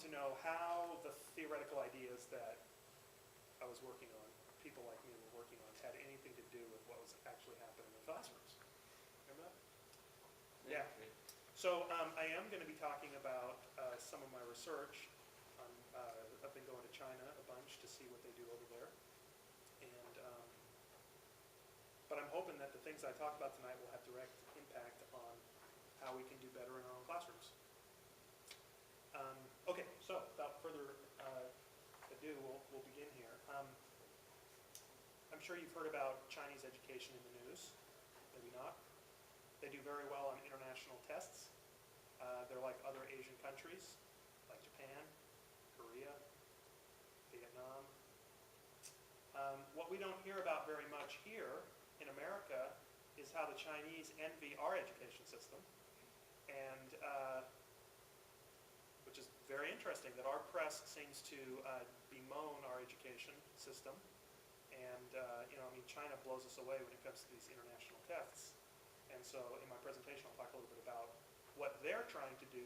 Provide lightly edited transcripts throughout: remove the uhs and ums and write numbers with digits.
to know how the theoretical ideas that I was working on, people like me were working on, had anything to do with what was actually happening in classrooms. Remember that? Yeah. So I am going to be talking about some of my research. I've been going to China a bunch to see what they do over there. And, but I'm hoping that the things I talk about tonight will have direct impact on how we can do better in our own classrooms. Okay, so without further ado, we'll begin here. I'm sure you've heard about Chinese education in the news. Maybe not. They do very well on international tests. They're like other Asian countries, like Japan, Korea, Vietnam. What we don't hear about very much here in America is how the Chinese envy our education system, and which is very interesting that our press seems to bemoan our education system. And, I mean, China blows us away when it comes to these international tests. And so in my presentation, I'll talk a little bit about what they're trying to do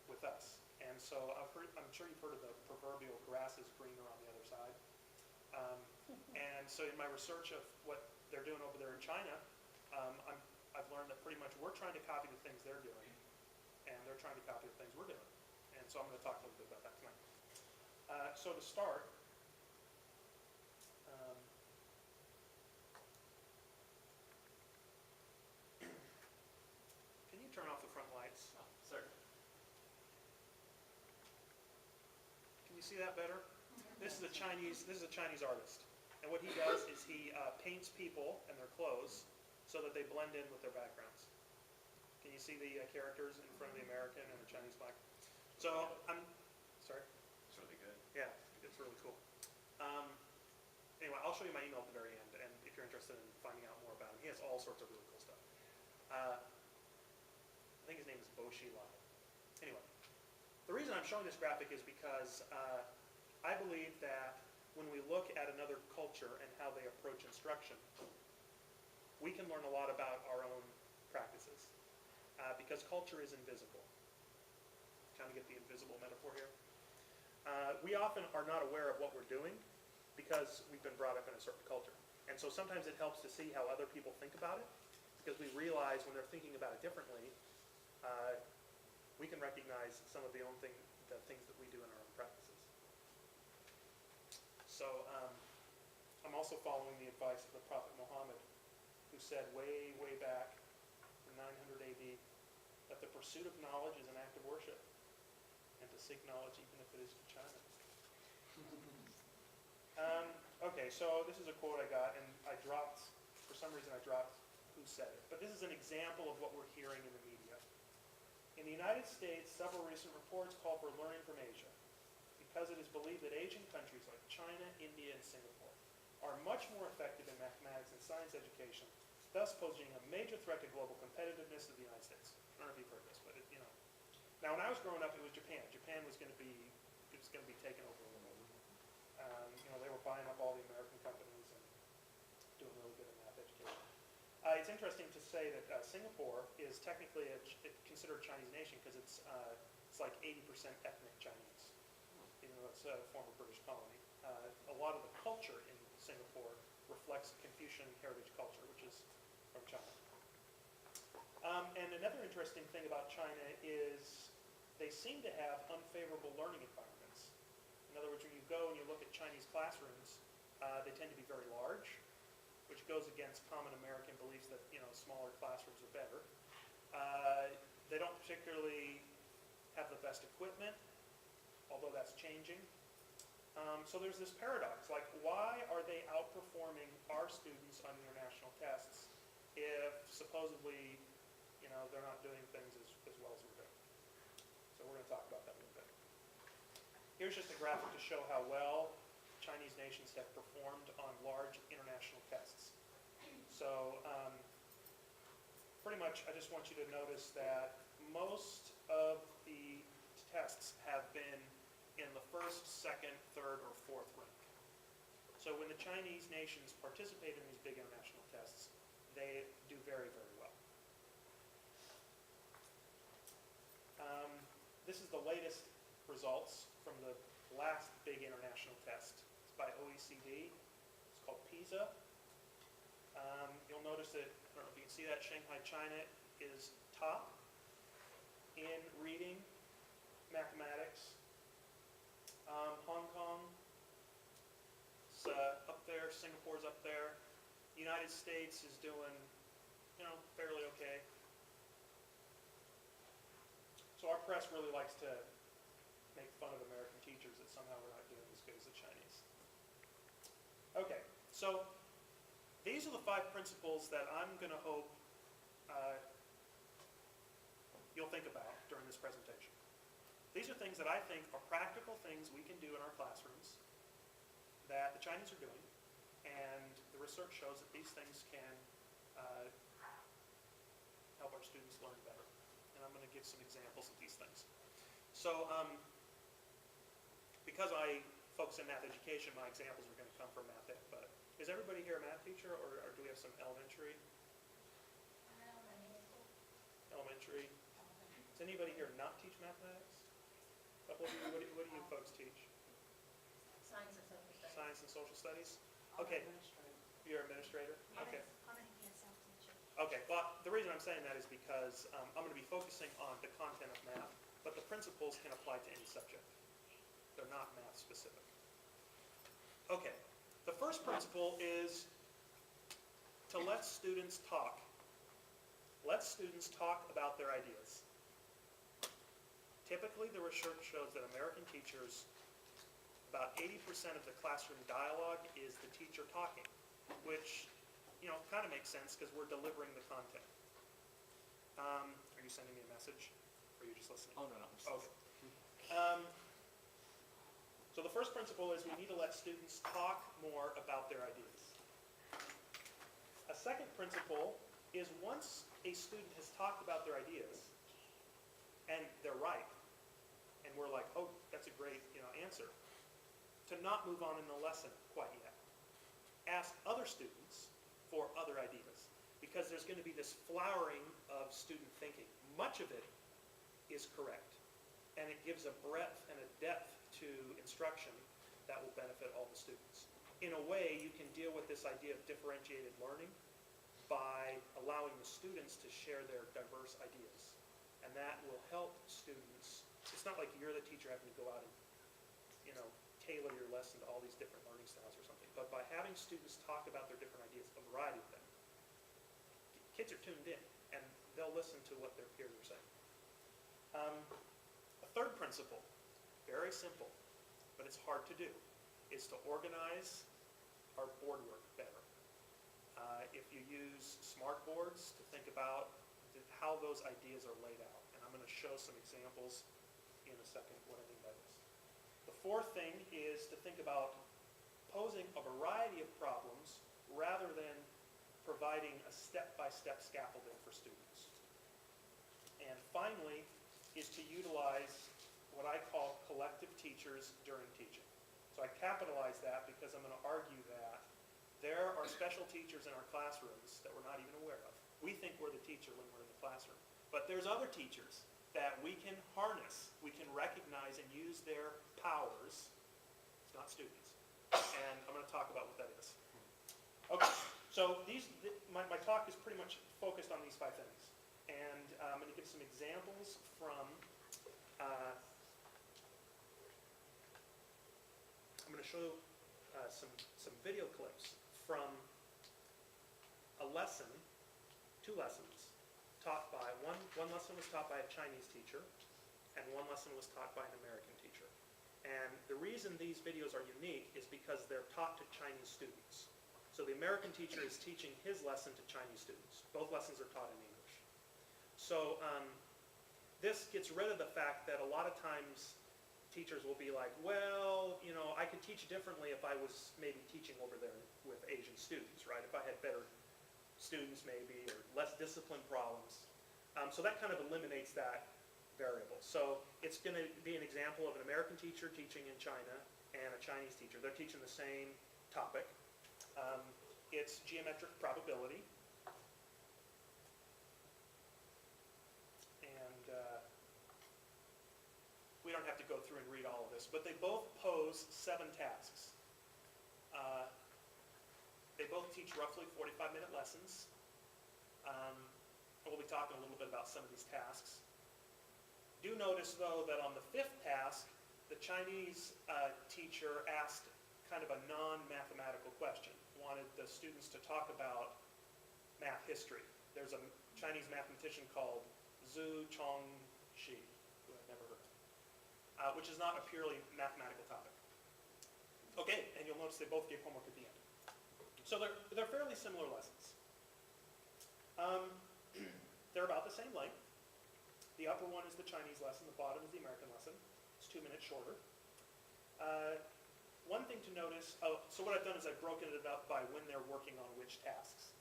with us. And so I'm sure you've heard of the proverbial grass is greener on the other side. And so in my research of what they're doing over there in China, I've learned that pretty much we're trying to copy the things they're doing, and they're trying to copy the things we're doing. And so I'm going to talk a little bit about that tonight. So to start, can you turn off the front lights? Oh, certainly. Can you see that better? This is a Chinese artist, and what he does is he paints people and their clothes so that they blend in with their backgrounds. Can you see the characters in front of the American and the Chinese flag? So sorry. It's really good. Yeah, it's really cool. Anyway, I'll show you my email at the very end, and if you're interested in finding out more about him, he has all sorts of really cool stuff. I think his name is Boshi Lai. Anyway, the reason I'm showing this graphic is because I believe that when we look at another culture and how they approach instruction, we can learn a lot about our own practices. Because culture is invisible. Trying to get the invisible metaphor here. We often are not aware of what we're doing because we've been brought up in a certain culture. And so sometimes it helps to see how other people think about it, because we realize when they're thinking about it differently, we can recognize some of the things that we do in our own practices. So I'm also following the advice of the Prophet Muhammad, who said way, way back in 900 AD that the pursuit of knowledge is an act of worship, and to seek knowledge even if it is to China. Okay, so this is a quote I got, and for some reason I dropped who said it. But this is an example of what we're hearing in the media. In the United States, several recent reports call for learning from Asia, because it is believed that Asian countries like China, India, and Singapore are much more effective in mathematics and science education, thus posing a major threat to global competitiveness of the United States. I don't know if you've heard this, but Now, when I was growing up, it was Japan. Japan was going to be taken over a little. They were buying up all the American companies and doing really good in math education. It's interesting to say that Singapore is technically considered a Chinese nation because it's like 80% ethnic Chinese, even though it's a former British colony. A lot of the culture in Singapore reflects Confucian heritage culture, which is from China. And another interesting thing about China is they seem to have unfavorable learning environments. In other words, when you go and you look at Chinese classrooms, they tend to be very large, which goes against common American beliefs that smaller classrooms are better. They don't particularly have the best equipment, although that's changing. So there's this paradox, like why are they outperforming our students on international tests if supposedly they're not doing things as well as we're doing? So we're going to talk about that a little bit. Here's just a graphic to show how well Chinese nations have performed on large international tests. So pretty much I just want you to notice that most of the tests have been in the first, second, third, or fourth rank. So when the Chinese nations participate in these big international tests, they do very, very well. This is the latest results from the last big international test. It's by OECD. It's called PISA. You'll notice that, I don't know if you can see that, Shanghai, China is top in reading, mathematics. Hong Kong is up there, Singapore's up there. The United States is doing, fairly okay. So our press really likes to make fun of American teachers that somehow we're not doing as good as the Chinese. Okay, so these are the 5 principles that I'm going to hope you'll think about during this presentation. These are things that I think are practical things we can do in our classrooms that the Chinese are doing, and the research shows that these things can help our students learn better. And I'm going to give some examples of these things. So because I focus in math education, my examples are going to come from math ed, but is everybody here a math teacher, or do we have some elementary? Elementary. Does anybody here not teach mathematics? A couple of you, what do you folks teach? Science and social studies. Science and social studies? Okay. You're an administrator? Okay. I'm an ESL teacher. Okay, well, the reason I'm saying that is because I'm going to be focusing on the content of math, but the principles can apply to any subject. They're not math specific. Okay, the first principle is to let students talk. Let students talk about their ideas. Typically, the research shows that American teachers, about 80% of the classroom dialogue is the teacher talking, which, kind of makes sense because we're delivering the content. Are you sending me a message, or are you just listening? Oh, no. Okay. So the first principle is we need to let students talk more about their ideas. A second principle is once a student has talked about their ideas, and they're right, and we're like, oh, that's a great answer, to not move on in the lesson quite yet. Ask other students for other ideas, because there's going to be this flowering of student thinking. Much of it is correct, and it gives a breadth and a depth to instruction that will benefit all the students. In a way, you can deal with this idea of differentiated learning by allowing the students to share their diverse ideas, and that will help students. It's not like you're the teacher having to go out and tailor your lesson to all these different learning styles or something, but by having students talk about their different ideas, a variety of them, kids are tuned in, and they'll listen to what their peers are saying. A third principle, very simple, but it's hard to do, is to organize our board work better. If you use smart boards to think about how those ideas are laid out, and I'm going to show some examples in a second what I mean by this. The fourth thing is to think about posing a variety of problems rather than providing a step-by-step scaffolding for students. And finally is to utilize what I call collective teachers during teaching. So I capitalize that because I'm going to argue that there are special teachers in our classrooms that we're not even aware of. We think we're the teacher when we're in the classroom. But there's other teachers that we can harness, we can recognize and use their powers. It's not students. And I'm going to talk about what that is. Okay, so my talk is pretty much focused on these 5 things. And I'm going to give some examples from, I'm going to show some video clips from a lesson, 2 lessons, taught by, one lesson was taught by a Chinese teacher, and one lesson was taught by an American teacher. And the reason these videos are unique is because they're taught to Chinese students. So the American teacher is teaching his lesson to Chinese students. Both lessons are taught in English. So this gets rid of the fact that a lot of times teachers will be like, well, I could teach differently if I was maybe teaching over there with Asian students, right? If I had better students maybe, or less disciplined problems. So that kind of eliminates that variable. So it's going to be an example of an American teacher teaching in China and a Chinese teacher. They're teaching the same topic. It's geometric probability. And we don't have to go through and read all of this, but they both pose 7 tasks. They both teach roughly 45-minute lessons. We'll be talking a little bit about some of these tasks. Do notice, though, that on the 5th task, the Chinese teacher asked kind of a non-mathematical question, wanted the students to talk about math history. There's a Chinese mathematician called Zhu Chongxi, who I've never heard of, which is not a purely mathematical topic. Okay, and you'll notice they both gave homework at the end. So they're fairly similar lessons. They're about the same length. The upper one is the Chinese lesson, the bottom is the American lesson. It's 2 minutes shorter. One thing to notice, so what I've done is I've broken it up by when they're working on which tasks.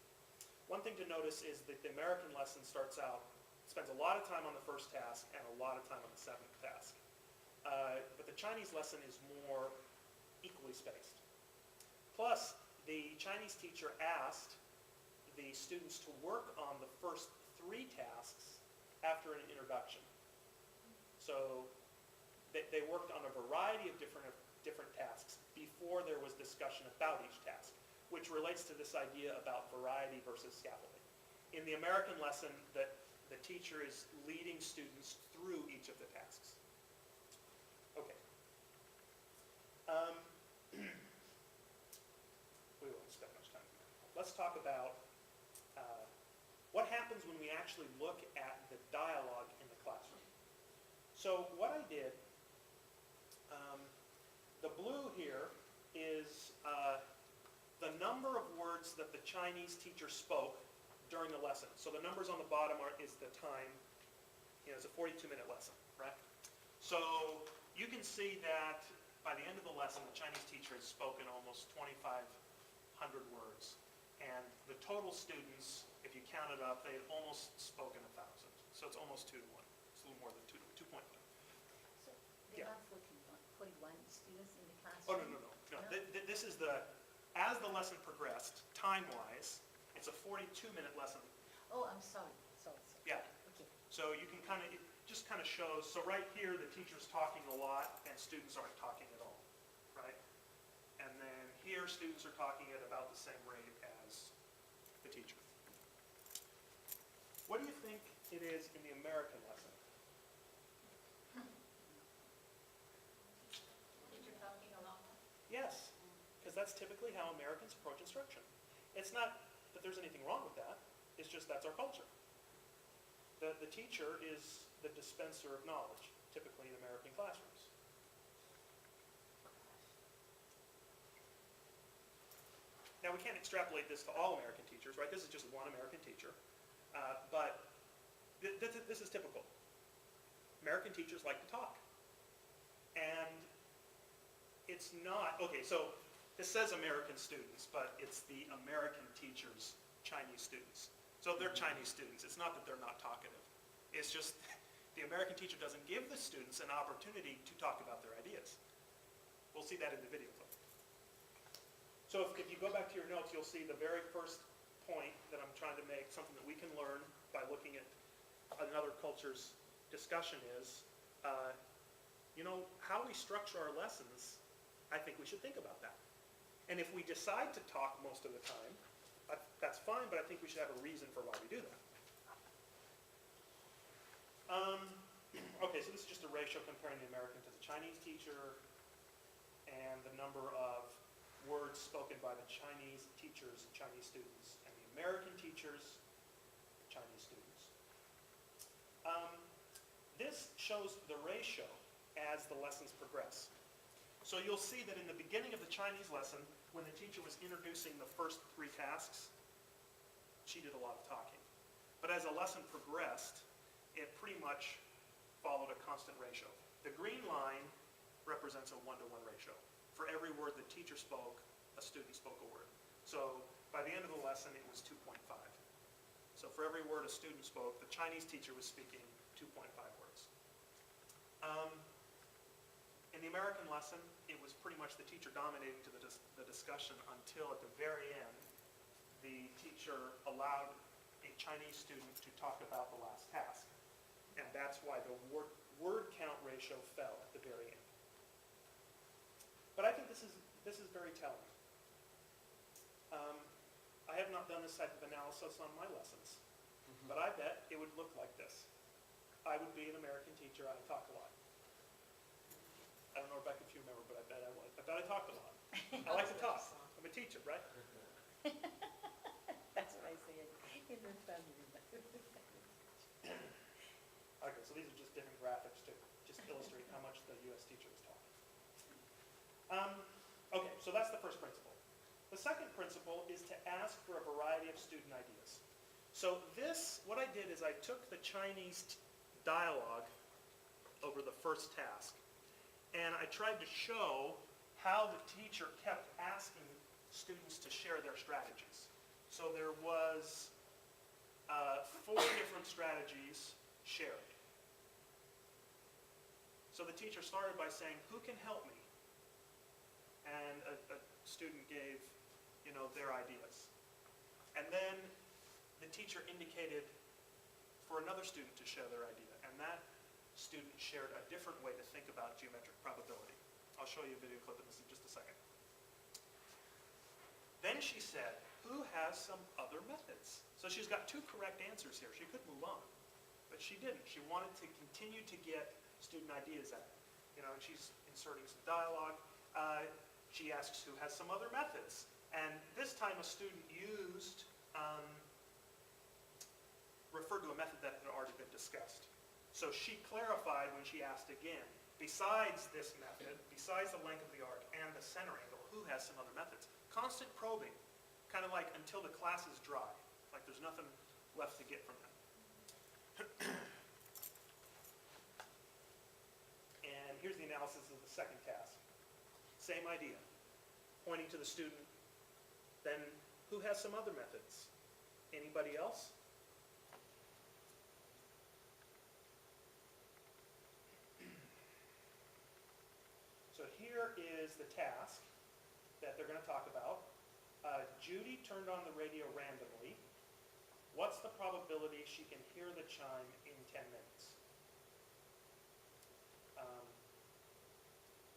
One thing to notice is that the American lesson starts out, spends a lot of time on the first task and a lot of time on the 7th task. But the Chinese lesson is more equally spaced. Plus, the Chinese teacher asked the students to work on the first 3 tasks after an introduction. So they worked on a variety of different tasks before there was discussion about each task, which relates to this idea about variety versus scaffolding. In the American lesson, the teacher is leading students through each of the tasks. Okay. We won't spend much time here. Let's talk about what happens when we actually look at the dialogue in the classroom. So what I did, the blue here is the number of words that the Chinese teacher spoke during the lesson. So the numbers on the bottom is the time. It's a 42-minute lesson, right? So you can see that by the end of the lesson, the Chinese teacher has spoken almost 2,500 words. And the total students, if you count it up, they had almost spoken 1,000. So it's almost 2 to 1. It's a little more than 2.1. So there Yeah. are 41 students in the classroom? Oh, no. This is as the lesson progressed, time-wise, it's a 42-minute lesson. Oh, I'm sorry. Yeah. Okay. So you can it just kind of shows, so right here, the teacher's talking a lot and students aren't talking at all, right? And then here, students are talking at about the same rate as the teacher. What do you think it is in the American lesson? Teacher talking a lot. Yes, because that's typically how Americans approach instruction. It's not that there's anything wrong with that, it's just that's our culture. The teacher is the dispenser of knowledge, typically in American classrooms. Now, we can't extrapolate this to all American teachers, right? This is just one American teacher. But this is typical. American teachers like to talk. And it's not, okay, so this says American students, but it's the American teachers' Chinese students. So they're Chinese students. It's not that they're not talkative. It's just the American teacher doesn't give the students an opportunity to talk about their ideas. We'll see that in the video clip. So if you go back to your notes, you'll see the very first point that I'm trying to make, something that we can learn by looking at another culture's discussion is, how we structure our lessons, I think we should think about that. And if we decide to talk most of the time, that's fine, but I think we should have a reason for why we do that. Okay, so this is just a ratio comparing the American to the Chinese teacher and the number of words spoken by the Chinese teachers and Chinese students and the American teachers, Chinese students. This shows the ratio as the lessons progress. So you'll see that in the beginning of the Chinese lesson, when the teacher was introducing the first 3 tasks, she did a lot of talking. But as the lesson progressed, it pretty much followed a constant ratio. The green line represents a 1-to-1 ratio. For every word the teacher spoke, a student spoke a word. So by the end of the lesson, it was 2.5. So for every word a student spoke, the Chinese teacher was speaking 2.5 words. In the American lesson, it was pretty much the teacher dominating to the discussion until at the very end, the teacher allowed a Chinese student to talk about the last task. And that's why the word count ratio fell at the very this is very telling. I have not done this type of analysis on my lessons, but I bet it would look like this. I would be an American teacher, I talk a lot. I don't know, Rebecca, if you remember, but I bet I would. I bet I talked a lot. I like to talk. I'm a teacher, right? That's what I say in the family. Okay, so these are just different graphics to just illustrate how much the U.S. teacher is talking. Okay, so that's the first principle. The second principle is to ask for a variety of student ideas. So this, what I did is I took the Chinese dialogue over the first task, and I tried to show how the teacher kept asking students to share their strategies. So there was 4 different strategies shared. So the teacher started by saying, who can help me? And a student gave, their ideas. And then the teacher indicated for another student to share their idea, and that student shared a different way to think about geometric probability. I'll show you a video clip of this in just a second. Then she said, who has some other methods? So she's got 2 correct answers here. She could move on, but she didn't. She wanted to continue to get student ideas at it. And she's inserting some dialogue. She asks who has some other methods. And this time a student referred to a method that had already been discussed. So she clarified when she asked again, besides this method, besides the length of the arc and the center angle, who has some other methods? Constant probing, kind of like until the class is dry, like there's nothing left to get from them. And here's the analysis of the second task. Same idea, pointing to the student, then who has some other methods? Anybody else? So here is the task that they're going to talk about. Judy turned on the radio randomly. What's the probability she can hear the chime in 10 minutes?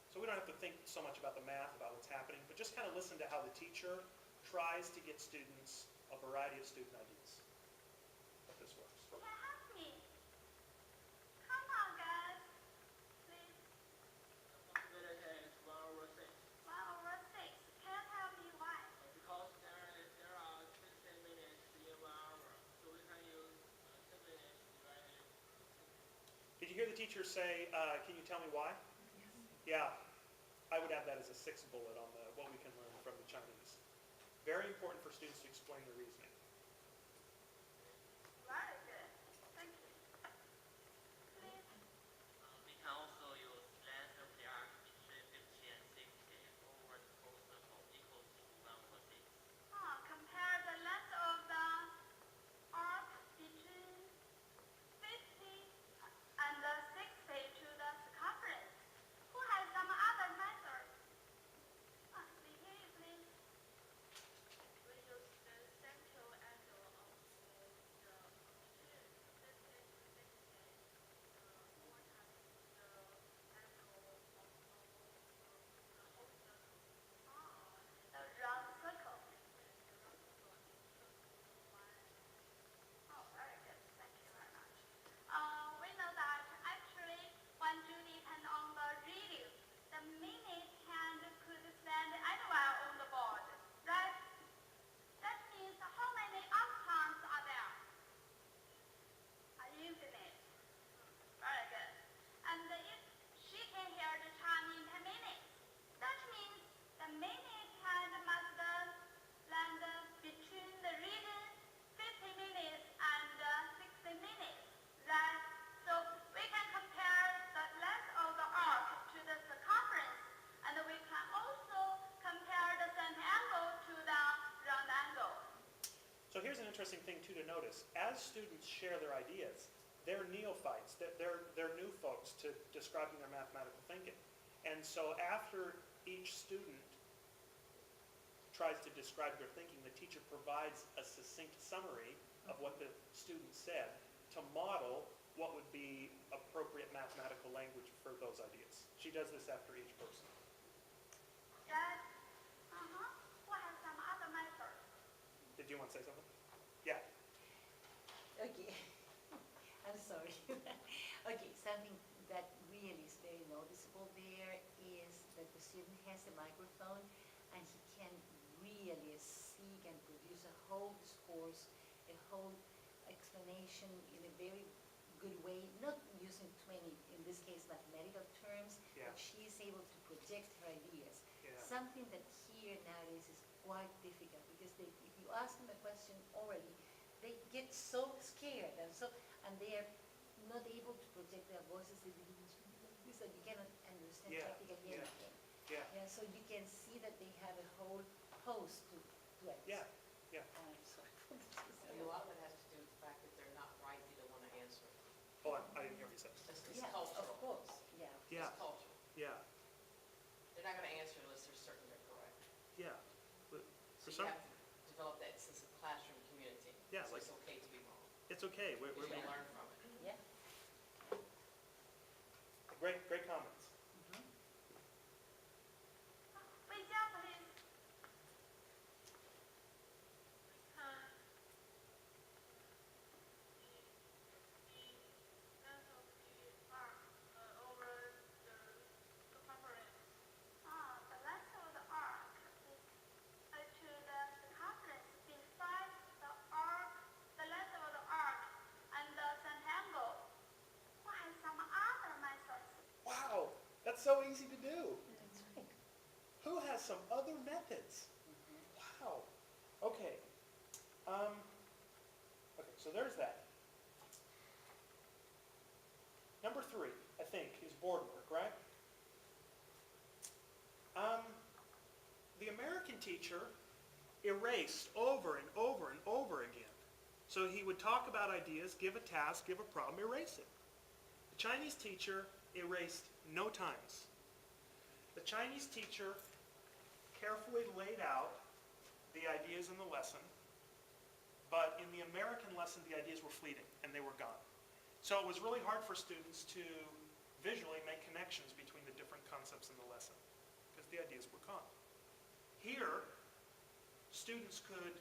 So we don't have to think so much about the math, about what's happening, but just kind of listen to how the teacher tries to get students a variety of student ideas. But this works. You can help me. Come on, guys. Please. 1/6. Can you tell me why? Because there are 60 minutes in 1 hour, so we can use 10 minutes divided. Did you hear the teacher say, can you tell me why? Yeah, I would add that as a 6th bullet on what we can learn from the Chinese. Very important for students to explain their reasoning. Very good. Thank you. Please. We can also use length of the arc between 50 and 60 over the whole circle equals to 1/6. Compare the length of the arc between 50 and 60 to the circumference. Who has some other method? Repeat, please. We use the central angle of the between 50 to 60 4 times the angle of the whole circle. The round circle. Yes, the round circle equals to 1. Very good. Thank you very much. We know that actually when Judy turned on the radio, the minute hand could stand anywhere on the board, right? That means how many outcomes are there? Infinite. Very good. And if she can hear the chime in 10 minutes, that means the minute hand must land between the region 50 minutes and 60 minutes, right? So we can compare the length of the arc to the circumference, and we can also compare the center angle to the round angle. So here's an interesting thing too to notice. As students share their ideas, they're neophytes, they're new folks to describing their mathematical thinking. And so after each student tries to describe their thinking, the teacher provides a succinct summary of what the student said to model what would be appropriate mathematical language for those ideas. She does this after each person. That you want to say something? Yeah. Okay, I'm sorry. Okay, something that really is very noticeable there is that the student has a microphone and he can really seek and produce a whole discourse, a whole explanation in a very good way, not using 20, in this case, mathematical terms, Yeah. but she is able to project her ideas. Yeah. Something that here nowadays is quite difficult because if you ask them a question orally, they get so scared and they are not able to project their voices. They begin to speak like this, and you cannot understand Yeah, practically yeah. anything. Yeah. Yeah, so you can see that they have a whole host to answer. Yeah. Yeah. So And a lot of it has to do with the fact that they're not right, they don't want to answer. Hold on, I didn't hear what you said. It's yeah, cultural. of course, yeah. Yeah. It's cultural. Yeah. They're not going to answer unless they're certain they're correct. Yeah. But So for some, you have to develop that sense of classroom community. Yeah, So like- it's okay to be wrong. it's okay. We're, Because we're you learn from it. Yeah. great comments. Mhm. 魏佳 please. we can the length of the arc over the circumference. The length of the arc is to the circumference beside the arc, the length of the arc and the centangle. Or has some other methods? Wow, that's so easy to do. That's right. Who has some other methods? Wow. Okay. Okay, so there's that. Number 3, I think, is board work, right? The American teacher erased over and over and over again. So he would talk about ideas, give a task, give a problem, erase it. The Chinese teacher erased no times. The Chinese teacher carefully laid out the ideas in the lesson, but in the American lesson, the ideas were fleeting and they were gone. So it was really hard for students to visually make connections between the different concepts in the lesson because the ideas were gone. Here, students could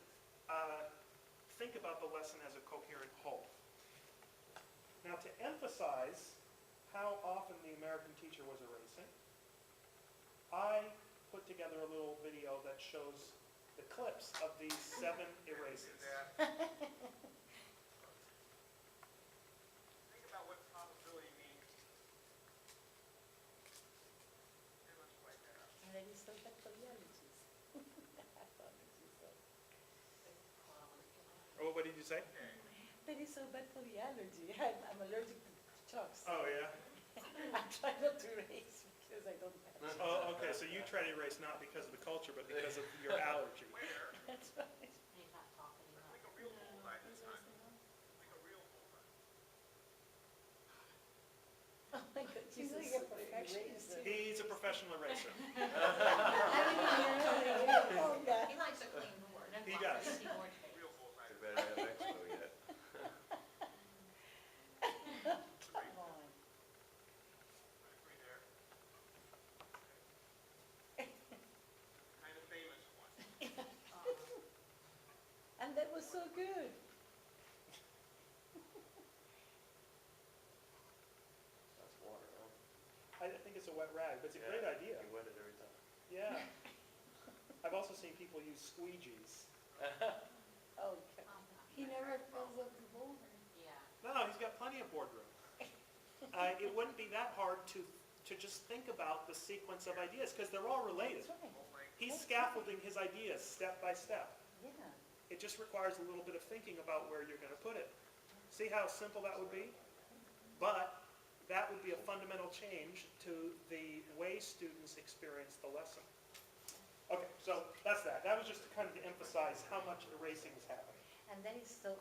think about the lesson as a coherent whole. Now, to emphasize how often the American teacher was erasing, I put together a little video that shows the clips of these 7 erases. Think about what probability means. Here, let's write that up. And that is so factorialities. Apologies, so. Oh, what did you say? Okay. That is so bad for the allergy. I'm allergic to chalks. Oh, yeah. I try not to erase because I don't have it. Oh, okay, so you try to erase not because of the culture, but because of your allergy. Where? That's right. He's not talking enough. Like a real bullseye this time. Like a real bullseye. Oh my God, He's Jesus. like a perfectionist. He's a professional eraser. Oh, God. He likes a clean board. That's He why does. he board space. Real bullseye. Too bad I haven't expo yet. Come on. Right there. Kind of famous one. And that was so good. That's water, huh? I think it's a wet rag, but it's a great idea. You wet it every time. Yeah. I've also seen people use squeegees. Oh, God. He never fills up the boulder. Yeah. No, he's got plenty of boardroom. It wouldn't be that hard to just think about the sequence of ideas, because they're all related. That's right. Whole thing. He's scaffolding his ideas step by step. Yeah. It just requires a little bit of thinking about where you're going to put it. See how simple that would be? But that would be a fundamental change to the way students experience the lesson. Okay, so that's that. That was just to kind of emphasize how much erasing is happening. And that is so,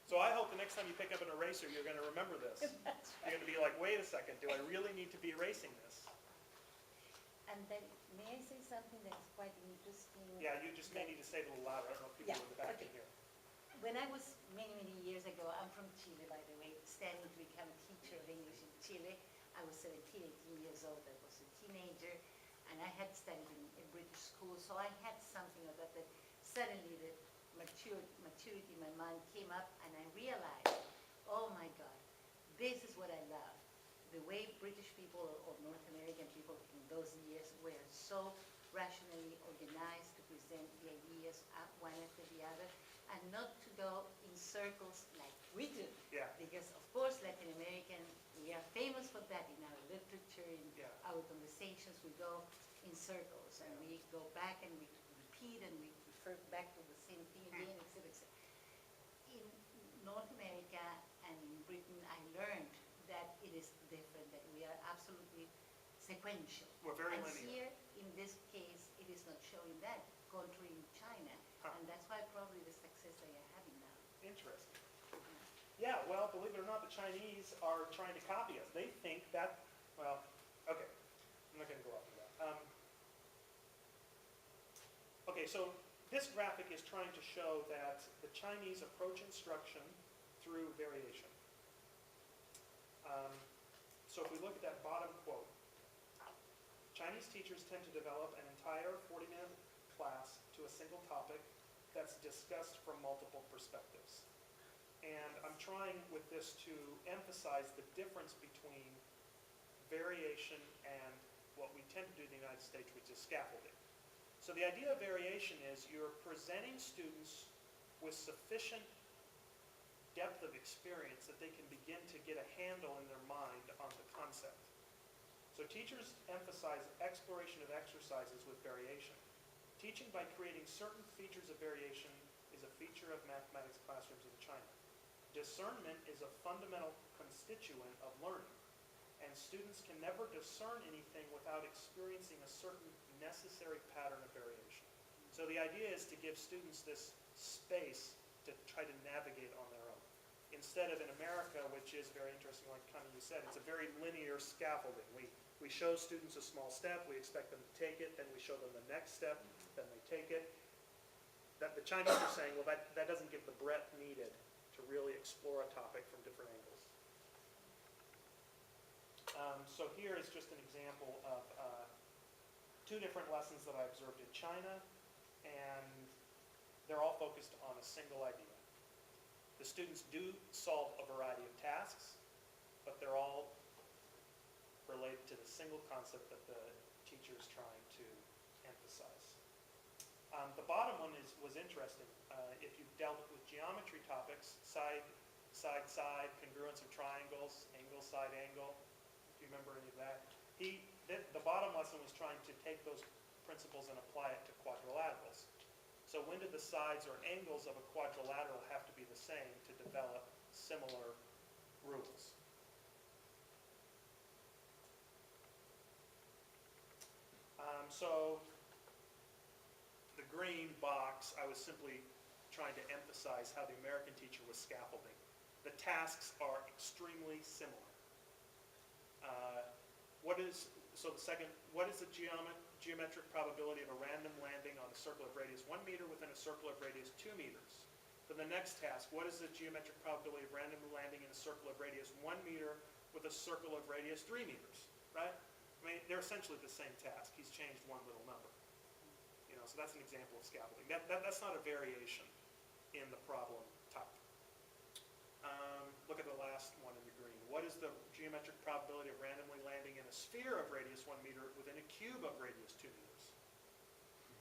So I hope the next time you pick up an eraser, you're going to remember this. that's You're going to be like, wait a second, do I really need to be erasing this? And then, may I say something that is quite interesting? Yeah, you just may need to say it a little louder. I don't know if people Yeah, in the back okay. can hear. When I was many, many years ago, I'm from Chile, by the way, studying to become a teacher of English in Chile. I was 17, 18 years old. I was a teenager, and I had studied in a British school, so I had something of that suddenly the maturity in my mind came up, and I realized, oh my God, this is what I love. The way British people or North American people in those years were so rationally organized to present the ideas one after the other, and not to go in circles like we do. Yeah. Because of course Latin American, we are famous for that in our literature, in Yeah. our conversations, we go in circles, and we go back and we repeat and we refer back to the same thing again, et cetera, et cetera. In North America and in Britain, I learned that it is different, that we are absolutely sequential. We're very And linear. here, in this case, it is not showing that, contrary in China. Huh. And that's why probably the success they are having now. Interesting. Yeah, well, believe it or not, the Chinese are trying to copy us. They think that, well, okay, I'm not going to go off of that. Okay, so this graphic is trying to show that the Chinese approach instruction through variation. So if we look at that bottom quote, Chinese teachers tend to develop an entire 40-minute class to a single topic that's discussed from multiple perspectives. And I'm trying with this to emphasize the difference between variation and what we tend to do in the United States, which is scaffolding. So the idea of variation is you're presenting students with sufficient depth of experience that they can begin to get a handle in their mind on the concept. So teachers emphasize exploration of exercises with variation. Teaching by creating certain features of variation is a feature of mathematics classrooms in China. Discernment is a fundamental constituent of learning, and students can never discern anything without experiencing a certain necessary pattern of variation. So the idea is to give students this space to try to navigate on their own. Instead of in America, which is very interesting, like kind of you said, it's a very linear scaffolding. We show students a small step, we expect them to take it, then we show them the next step, then they take it. That the Chinese are saying, well, that doesn't give the breadth needed to really explore a topic from different angles. So here is just an example of two different lessons that I observed in China, and they're all focused on a single idea. The students do solve a variety of tasks, but they're all related to the single concept that the teacher is trying to emphasize. The bottom one was interesting. If you've dealt with geometry topics, side, congruence of triangles, angle, side, angle, if you remember any of that, the bottom lesson was trying to take those principles and apply it to quadrilaterals. So when do the sides or angles of a quadrilateral have to be the same to develop similar rules? So the green box, I was simply trying to emphasize how the American teacher was scaffolding. The tasks are extremely similar. What is the geometric probability of a random landing on a circle of radius 1 meter within a circle of radius 2 meters? For the next task, what is the geometric probability of randomly landing in a circle of radius 1 meter with a circle of radius 3 meters, right? I mean, they're essentially the same task. He's changed one little number. So that's an example of scaffolding. That's not a variation in the problem type. Look at the last one in the green. What is the geometric probability of randomly landing in a sphere of radius 1 meter within a cube of radius 2 meters?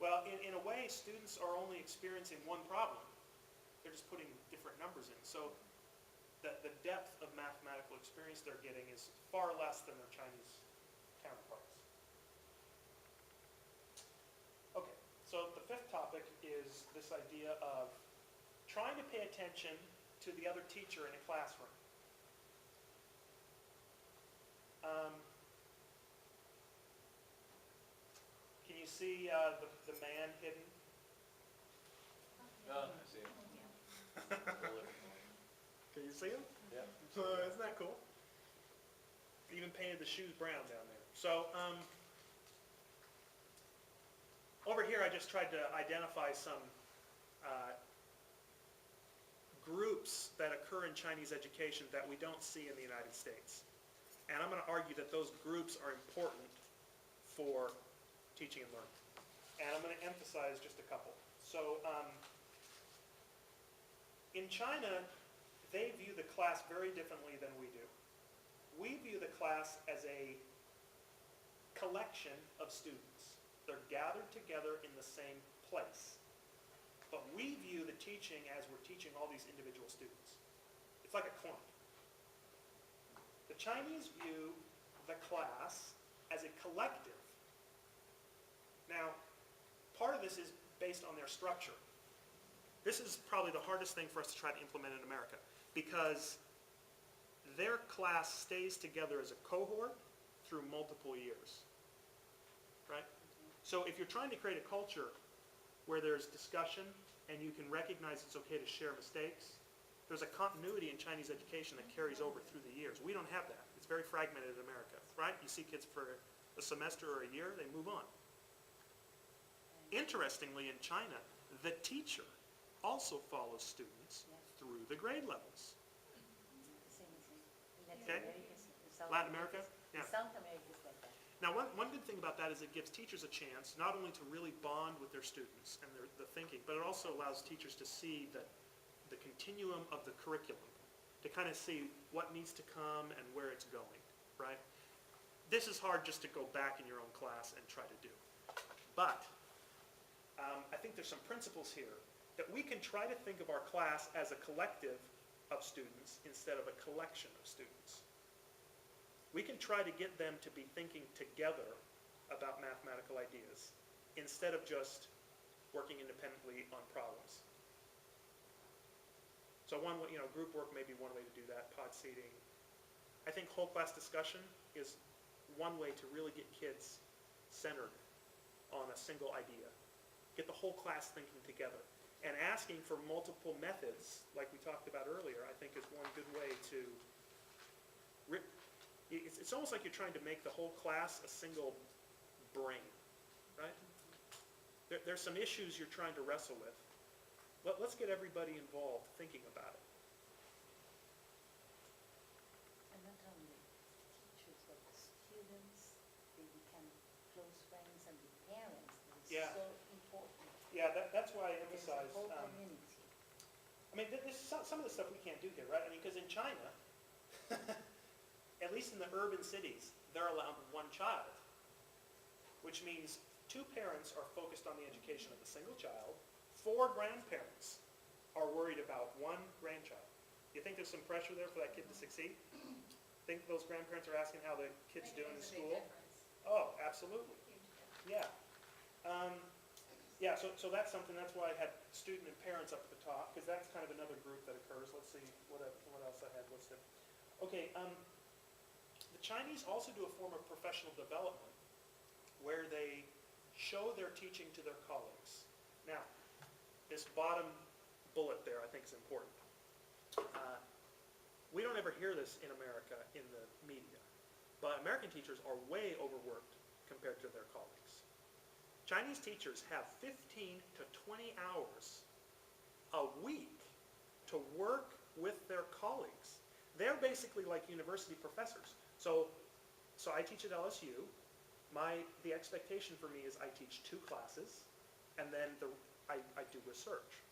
Well, in a way, students are only experiencing one problem. They're just putting different numbers in. So the depth of mathematical experience they're getting is far less than their Chinese counterparts. Okay, so the fifth topic is this idea of trying to pay attention to the other teacher in a classroom. Can you see the man hidden? Oh, I see. Can you see him? Yeah. Isn't that cool? Even painted the shoes brown down there. So over here I just tried to identify some groups that occur in Chinese education that we don't see in the United States. And I'm going to argue that those groups are important for teaching and learning. And I'm going to emphasize just a couple. So in China, they view the class very differently than we do. We view the class as a collection of students. They're gathered together in the same place. But we view the teaching as we're teaching all these individual students. It's like a coin. The Chinese view the class as a collective. Now, part of this is based on their structure. This is probably the hardest thing for us to try to implement in America, because their class stays together as a cohort through multiple years, right? So if you're trying to create a culture where there's discussion and you can recognize it's okay to share mistakes, there's a continuity in Chinese education that carries over through the years. We don't have that. It's very fragmented in America, right? You see kids for a semester or a year, they move on. Interestingly, in China, the teacher also follows students through the grade levels. Same. In Latin Okay. America, in South Latin America? In Yeah. South America is like that. Now, one good thing about that is it gives teachers a chance not only to really bond with their students and the thinking, but it also allows teachers to see the continuum of the curriculum, to kind of see what needs to come and where it's going, right? This is hard just to go back in your own class and try to do. But I think there's some principles here that we can try to think of our class as a collective of students instead of a collection of students. We can try to get them to be thinking together about mathematical ideas instead of just working independently on problems. So one way, group work may be one way to do that, pod seating. I think whole class discussion is one way to really get kids centered on a single idea. Get the whole class thinking together. And asking for multiple methods, like we talked about earlier, I think is one good way to... It's almost like you're trying to make the whole class a single brain, right? There's some issues you're trying to wrestle with. Let's get everybody involved thinking about it. And not only teachers, but the students, they become close friends, and the parents, it's Yeah. so important. Yeah, that's why I There's emphasize... a whole community. I mean, this is some of the stuff we can't do here, right? I mean, because in China, at least in the urban cities, they're allowed one child, which means 2 parents are focused on the education of the single child, 4 grandparents are worried about 1 grandchild. You think there's some pressure there for that kid to succeed? Think those grandparents are asking how the kid's doing in school? Oh, absolutely. Yeah. Yeah, so that's something, that's why I had student and parents up at the top, because that's kind of another group that occurs. Let's see what else I had listed. Okay, the Chinese also do a form of professional development where they show their teaching to their colleagues. Now, this bottom bullet there I think is important. We don't ever hear this in America in the media, but American teachers are way overworked compared to their colleagues. Chinese teachers have 15 to 20 hours a week to work with their colleagues. They're basically like university professors. So I teach at LSU. The expectation for me is I teach 2 classes, and then I do research.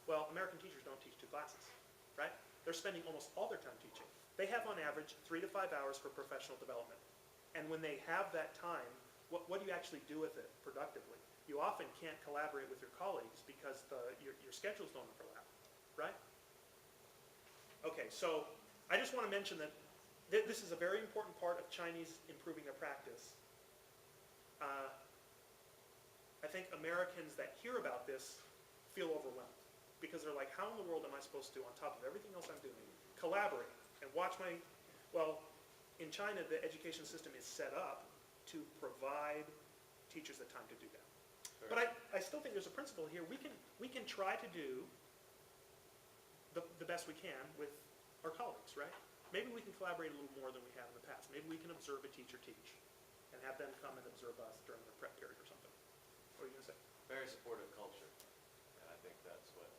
Well, American teachers don't teach 2 classes, right? They're spending almost all their time teaching. They have on average 3 to 5 hours for professional development. And when they have that time, what do you actually do with it productively? You often can't collaborate with your colleagues because your schedules don't overlap, right? Okay, so I just want to mention that this is a very important part of Chinese improving their practice. I think Americans that hear about this feel overwhelmed because they're like, how in the world am I supposed to, on top of everything else I'm doing, collaborate and watch well, in China the education system is set up to provide teachers the time to do that. Sure. But I still think there's a principle here. We can try to do the best we can with our colleagues, right? Maybe we can collaborate a little more than we have in the past. Maybe we can observe a teacher teach and have them come and observe us during the prep period or something. What are you going to say? Very supportive culture, and I think that's what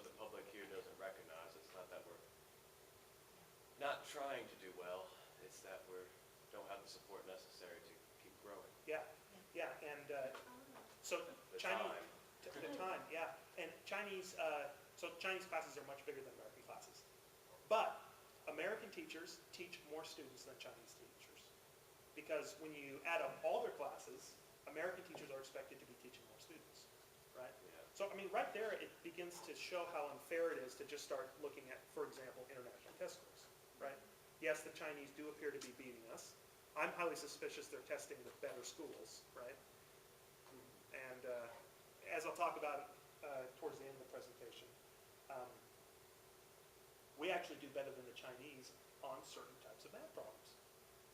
the public here doesn't recognize. It's not that we're not trying to do well, it's that we don't have the support necessary to keep growing. Yeah. Yeah, and so The Chinese, time. the time, yeah. And Chinese, so Chinese classes are much bigger than American classes. But American teachers teach more students than Chinese teachers. Because when you add up all their classes, American teachers are expected to be teaching more students, right? Yeah. So, I mean, right there, it begins to show how unfair it is to just start looking at, for example, international test scores, right? Yes, the Chinese do appear to be beating us. I'm highly suspicious they're testing the better schools, right? And as I'll talk about towards the end of the presentation, we actually do better than the Chinese on certain types of math problems.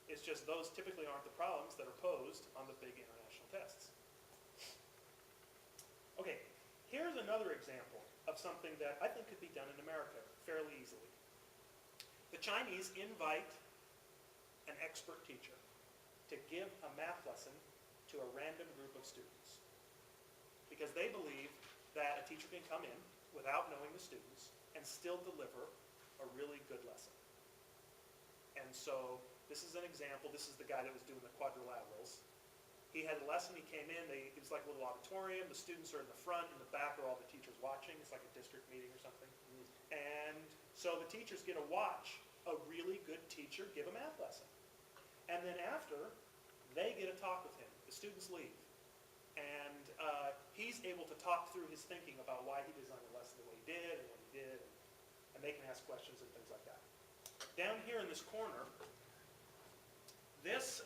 It's just those typically aren't the problems that are posed on the big international tests. Okay, here's another example of something that I think could be done in America fairly easily. The Chinese invite an expert teacher to give a math lesson to a random group of students because they believe that a teacher can come in without knowing the students and still deliver a really good lesson. And so this is an example. This is the guy that was doing the quadrilaterals. He had a lesson. He came in. It was like a little auditorium. The students are in the front. In the back are all the teachers watching. It's like a district meeting or something. And so the teachers get to watch a really good teacher give a math lesson. And then after, they get to talk with him. The students leave. And he's able to talk through his thinking about why he designed the lesson the way he did and what he did. And they can ask questions and things like that. Down here in this corner, this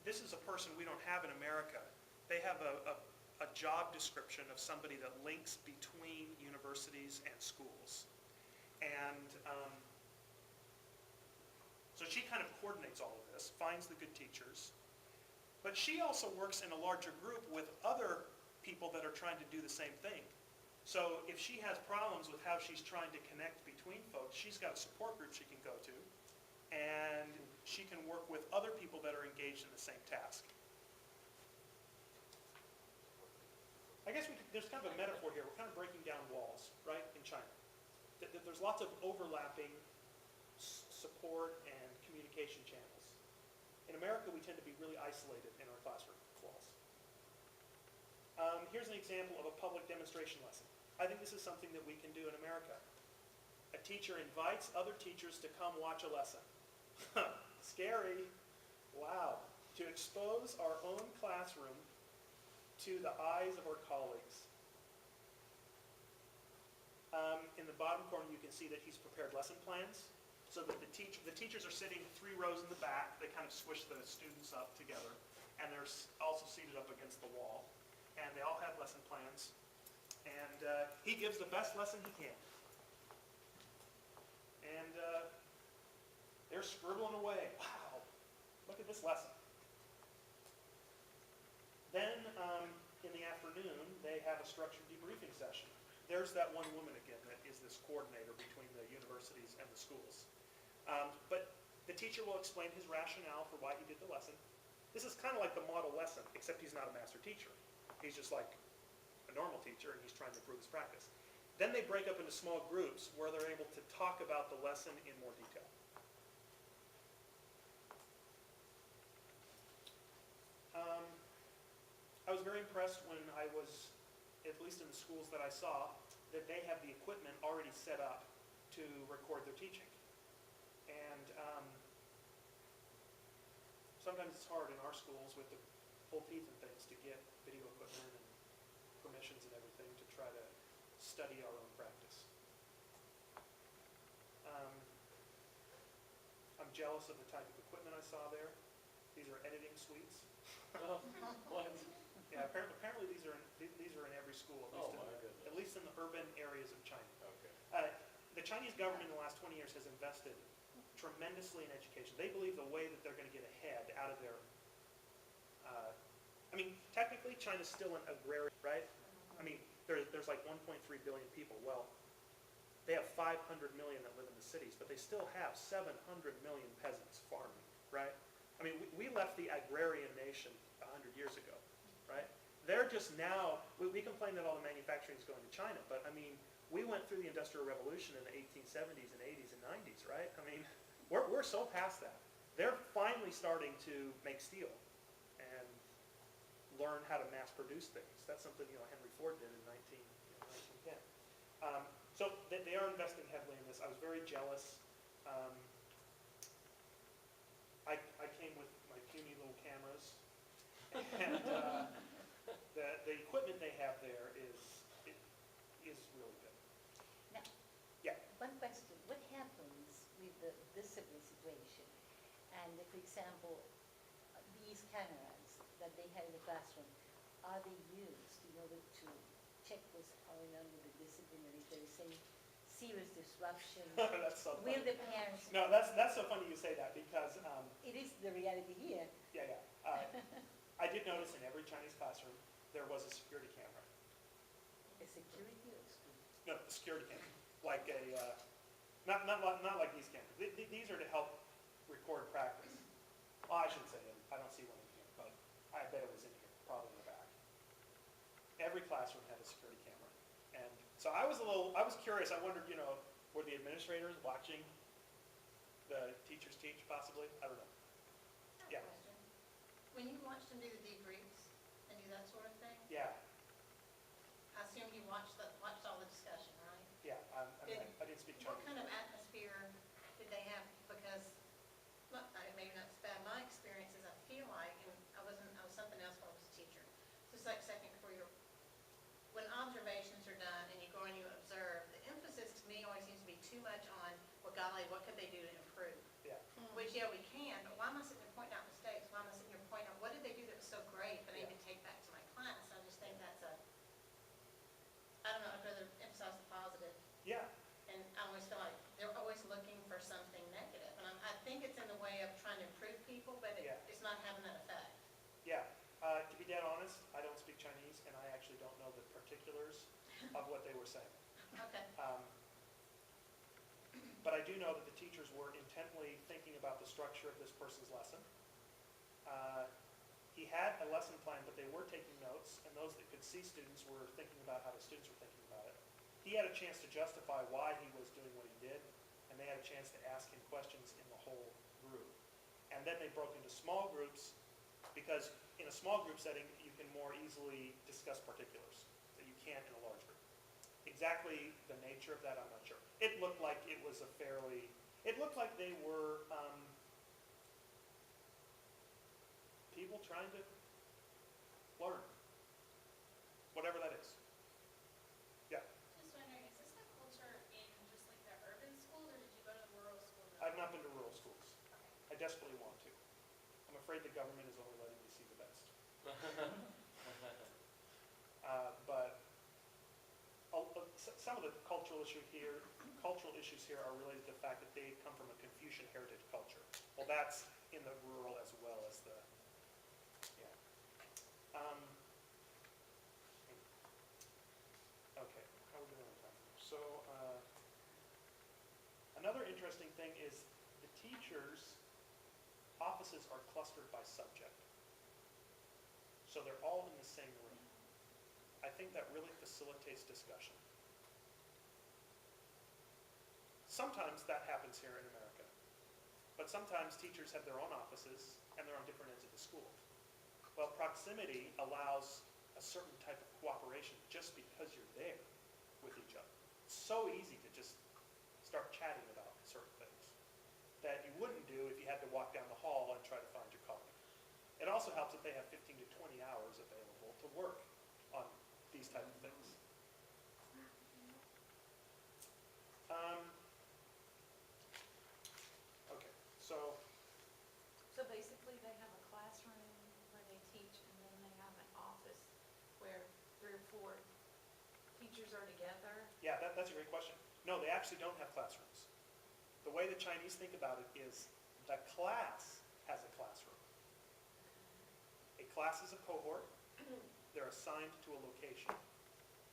is a person we don't have in America. They have a job description of somebody that links between universities and schools. And so she kind of coordinates all of this, finds the good teachers. But she also works in a larger group with other people that are trying to do the same thing. So if she has problems with how she's trying to connect between folks, she's got a support group she can go to, and she can work with other people that are engaged in the same task. I guess there's kind of a metaphor here. We're kind of breaking down walls, right, in China. There's lots of overlapping support and communication channels. In America, we tend to be really isolated in our classroom walls. Here's an example of a public demonstration lesson. I think this is something that we can do in America. A teacher invites other teachers to come watch a lesson. Scary. Wow. To expose our own classroom to the eyes of our colleagues. In the bottom corner, you can see that he's prepared lesson plans. So that the teachers are sitting 3 rows in the back. They kind of squish the students up together. And they're also seated up against the wall. And they all have lesson plans. And he gives the best lesson he can. And they're scribbling away. Wow, look at this lesson. Then in the afternoon, they have a structured debriefing session. There's that one woman again that is this coordinator between the universities and the schools. But the teacher will explain his rationale for why he did the lesson. This is kind of like the model lesson, except he's not a master teacher. He's just like a normal teacher, and he's trying to improve his practice. Then they break up into small groups where they're able to talk about the lesson in more detail. I was very impressed when I was, at least in the schools that I saw, that they have the equipment already set up to record their teaching. And sometimes it's hard in our schools with the pull teeth and things to get video equipment and permissions and everything to try to study our own practice. I'm jealous of the type of equipment I saw there. These are editing suites. What? Yeah, apparently these are in every school, at least in the urban areas of China. Okay. The Chinese government in the last 20 years has invested tremendously in education. They believe the way that they're going to get ahead out of their, I mean, technically China's still an agrarian, right? I mean, there's like 1.3 billion people. Well, they have 500 million that live in the cities, but they still have 700 million peasants farming, right? I mean, we left the agrarian nation 100 years ago, right? They're just now, we complain that all the manufacturing is going to China, but I mean, we went through the Industrial Revolution in the 1870s and 80s and 90s, right? I mean, we're so past that. They're finally starting to make steel. And learn how to mass produce things. That's something, Henry Ford did in 1910. So they are investing heavily in this. I was very jealous. I came with my puny little cameras, and the equipment they have there is really good. Now, Yeah. one question, what happens with the discipline situation? And for example, these cameras that they have in the classroom, are they used in order to check what's going on with the discipline, and if there is any serious disruption? That's so funny. Will the parents, No, that's so funny you say that because, it is the reality here. yeah. I did notice in every Chinese classroom, there was a security camera. A security or school? No, a security camera, like not like these cameras. These are to help record practice. Well, I shouldn't say it. I don't see one in here, but I bet it was in here, probably in the back. Every classroom had a security camera. And so I was curious. I wondered, were the administrators watching the teachers teach possibly? I don't know. I Yeah. have a question. When you watched them do the debriefs and do that sort of thing, Yeah, I assume you watched all the discussion, right? yeah. I didn't speak What Chinese. kind of atmosphere did they have? Because, maybe not as bad, my experience is I feel like, and I was something else when I was a teacher. Just like second career, when observations are done and you go and you observe, the emphasis to me always seems to be too much on, well, golly, what could they do to improve? Yeah. Which, yeah, we can, but why am I sitting there pointing out mistakes? Why am I sitting here pointing out, what did they do that was so great that I Yeah. need to take back to my class? I just think that's I don't know, I'd rather emphasize the positive. Yeah. And I always feel like they're always looking for something negative. And I think it's in the way of trying to improve people, but Yeah. it's not having that effect. Yeah. To be dead honest, I don't speak Chinese, and I actually don't know the particulars of what they were saying. Okay. But I do know that the teachers were intently thinking about the structure of this person's lesson. He had a lesson plan, but they were taking notes, and those that could see students were thinking about how the students were thinking about it. He had a chance to justify why he was doing what he did, and they had a chance to ask him questions in the whole group. And then they broke into small groups, because in a small group setting, you can more easily discuss particulars that you can't in a large group. Exactly the nature of that, I'm not sure. It looked like it was it looked like they were people trying to learn, whatever that is. Yeah, Just wondering, is this the culture in just like the urban schools, or did you go to the rural schools? I've not been to rural schools. Okay. I desperately want to. I'm afraid the government is only letting me see the best. But some of the cultural issues here are related to the fact that they come from a Confucian heritage culture. Well, that's in the rural as well as the, yeah. Okay, how are we doing on time? So, another interesting thing is the teachers' offices are clustered by subject. So they're all in the same room. I think that really facilitates discussion. Sometimes that happens here in America. But sometimes teachers have their own offices and they're on different ends of the school. Well, proximity allows a certain type of cooperation just because you're there with each other. It's so easy to just start chatting about certain things that you wouldn't do if you had to walk down the hall and try to find your colleague. It also helps that they have 15 to 20 hours available to work on these type of things. Okay, so So basically, they have a classroom where they teach, and then they have an office where 3 or 4 teachers are together. yeah, that's a great question. No, they actually don't have classrooms. The way the Chinese think about it is the class has a classroom. A class is a cohort. They're assigned to a location.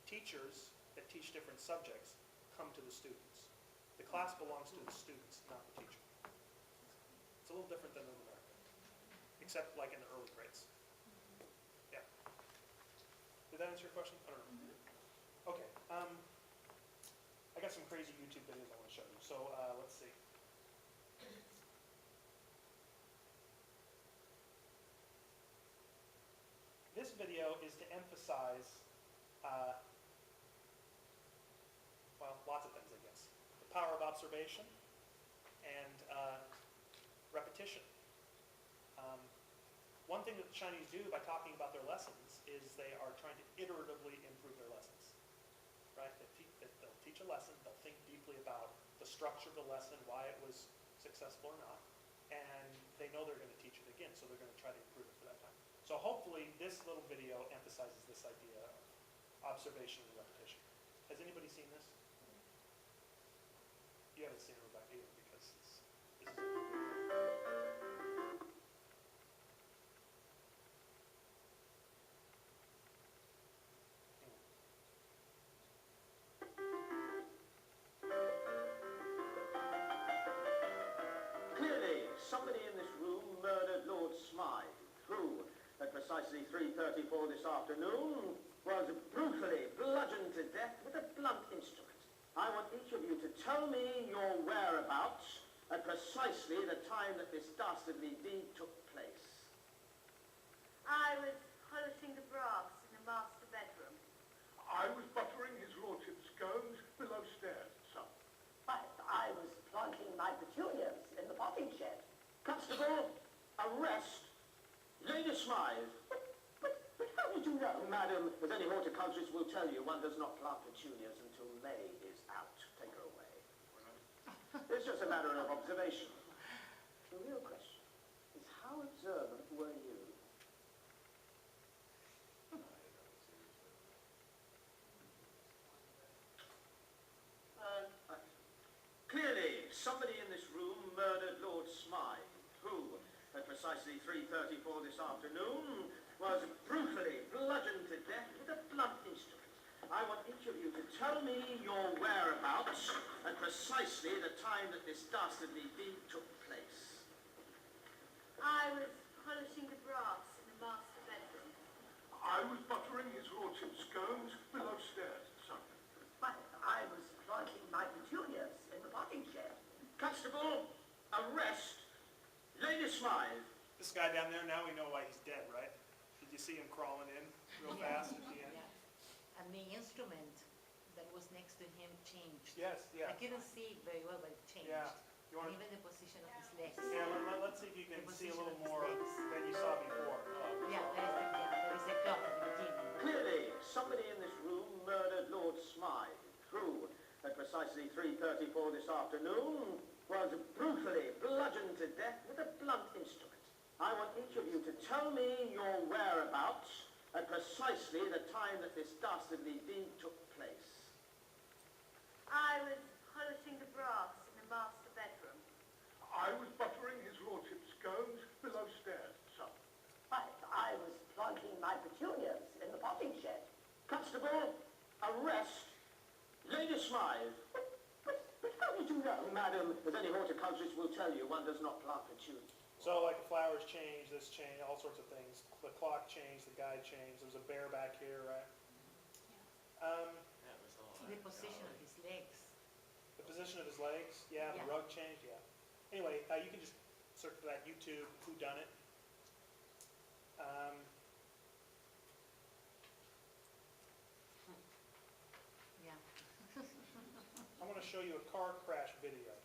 Teachers that teach different subjects come to the students. The class belongs to the students, not the teacher. It's a little different than in America, except like in the early grades. Yeah. Did that answer your question? I don't know. Okay. I got some crazy YouTube videos I want to show you. So let's see. This video is to emphasize, well, lots of things, I guess. The power of observation and repetition. One thing that the Chinese do by talking about their lessons is they are trying to iteratively improve their lessons. Right? They'll teach a lesson, they'll think deeply about the structure of the lesson, why it was successful or not, and they know they're going to teach it again, so they're going to try to improve it for that time. So hopefully this little video emphasizes this idea of observation and repetition. Has anybody seen this? You haven't seen it, Rebecca, either, because this is a new video. Clearly, somebody in this room murdered Lord Smythe, who, at precisely 3:34 this afternoon, was brutally bludgeoned to death with a blunt instrument. I want each of you to tell me your whereabouts at precisely the time that this dastardly deed took place. I was polishing the brass in the master bedroom. I was buttering his lordship's scones below stairs, sir. I was planting my petunias in the potting shed. Constable, arrest Lady Smythe. But how did you know? Madam, as any horticulturist will tell you, one does not plant petunias until May is out. Take her away. It's just a matter of observation. The real question is, how observant were you? Clearly, somebody in this room murdered Lord Smythe, who, at precisely 3:34 this afternoon, was brutally bludgeoned to death with a blunt instrument. I want each of you to tell me your whereabouts at precisely the time that this dastardly deed took place. I was polishing the brass in the master bedroom. I was buttering his lordship's scones below stairs, sir. I was planting my petunias in the potting shed. Constable, arrest Lady Smythe. This guy down there, now we know why he's dead, right? Did you see him crawling in real fast at the end? Yeah. And the instrument that was next to him changed. Yes, yeah. I couldn't see it very well, but it changed. Yeah. You And want even the position of his legs. yeah, let's see if you can The see a position little of his more legs. than you saw before. Yeah, there is a clock at the beginning. Clearly, somebody in this room murdered Lord Smythe, who, at precisely 3:34 this afternoon, was brutally bludgeoned to death with a blunt instrument. I want each of you to tell me your whereabouts at precisely the time that this dastardly deed took place. I was polishing the brass in the master bedroom. I was buttering his lordship's scones below stairs, sir. I was planting my petunias in the potting shed. Constable, arrest Lady Smythe. But how did you know? Madam, as any horticulturist will tell you, one does not plant petunias. So like the flowers changed, this changed, all sorts of things. The clock changed, the guide changed. There was a bear back here, right? That was all. The position of his legs. The position of his legs, yeah, the Yeah. rug changed, yeah. Anyway, you can just search for that YouTube, Who Done It. Yeah. I want to show you a car crash video.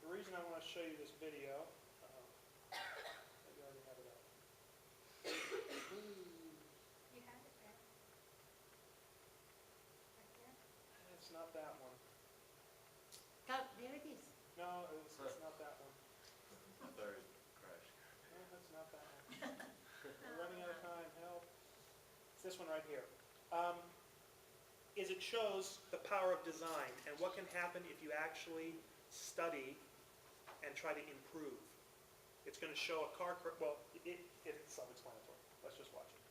The reason I want to show you this video, maybe I already have it up. You have it there. Right there. It's not that one. There it is. No, it's not that one. The third crash. No, that's not that one. We're running out of time, help. It's this one right here. Is it shows the power of design and what can happen if you actually study and try to improve. It's going to show a car, well, it's self-explanatory. Let's just watch it.